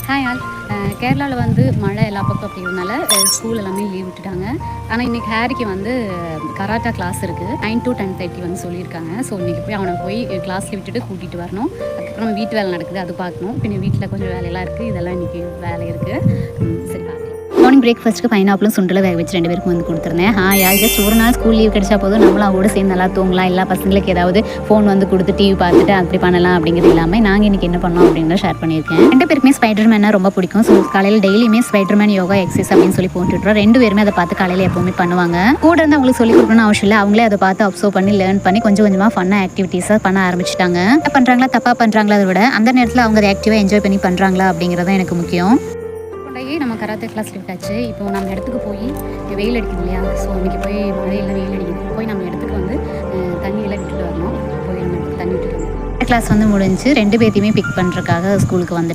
Hi all. கேரளாவில் வந்து மழை எல்லா பக்கம் அப்படிங்கிறதுனால ஸ்கூல் எல்லாமே லீவ் விட்டுட்டாங்க. ஆனால் இன்றைக்கி ஹேரிக்கு வந்து கராட்டா கிளாஸ் இருக்குது. 9 to 10:30 வந்து சொல்லியிருக்காங்க. ஸோ இன்றைக்கி போய் அவனை போய் கிளாஸில் விட்டுட்டு கூட்டிகிட்டு வரணும். அதுக்கப்புறம் வீட்டு வேலை நடக்குது, அது பார்க்கணும். பின்ன வீட்டில் கொஞ்சம் வேலையெல்லாம் இருக்குது. இதெல்லாம் இன்றைக்கி வேலை இருக்குது. சரி பார்க்கலாம். மார்னிங் பிரேக்ஃபாஸ்ட்டுக்கு பைனாப்பிளும் சுண்டலும் வேக வச்சு 2 பேருக்கும் வந்து கொடுத்துருந்தேன். யார் ஜஸ்ட் ஒரு நாள் ஸ்கூல் லீவ் கிடைச்சா போதும், நம்மளும் அவரோட சேர்ந்து நல்லா தூங்கலாம். எல்லா பசங்களுக்கு ஏதாவது ஃபோன் வந்து கொடுத்து டிவி பார்த்துட்டு அப்படி பண்ணலாம் அப்படிங்கிறது இல்லாமல் நாங்கள் இன்றைக்கி என்ன பண்ணோம் அப்படின்னு ஷேர் பண்ணியிருக்கேன். 2 பேருக்குமே ஸ்பைடர்மேனா ரொம்ப பிடிக்கும். ஸோ காலையில் டெய்லியுமே ஸ்பைடர்மேன் யோகா எக்ஸசைஸ் அப்படின்னு சொல்லி போட்டுவிட்றோம். 2 பேருமே அதை பார்த்து காலையில் எப்போவுமே பண்ணுவாங்க. கூட இருந்து அவங்களுக்கு சொல்லிக் கொடுக்கணும்னு அவசியம் இல்லை. அவங்களே அதை பார்த்து அப்சர்வ் பண்ணி லேர்ன் பண்ணி கொஞ்சம் கொஞ்சமாக ஃபன்னாக ஆக்டிவிட்டீஸாக பண்ண ஆரம்பிச்சிட்டாங்க. பண்ணுறாங்களா தப்பாக பண்ணுறாங்களா அதை விட அந்த நேரத்தில் அவங்க அதை ஆக்டிவாக என்ஜாய் பண்ணி பண்ணுறாங்களா அப்படிங்கிறது தான் எனக்கு முக்கியம். நம்ம கராத்தே கிளாஸில் விட்டாச்சு. இப்போ நம்ம இடத்துக்கு போய் வெயில் அடிக்குது இல்லையா, ஸோ இன்றைக்கி போய் மழையில் வெயில் அடிக்குது, போய் நம்ம இடத்துக்கு வந்து தண்ணியெல்லாம் விட்டுட்டு வரணும். போய் நம்ம தண்ணி விட்டுட்டு வரணும். கிளாஸ் வந்து முடிஞ்சு 2 பேர்த்தையுமே பிக் பண்ணுறதுக்காக ஸ்கூலுக்கு வந்துட்டேன்.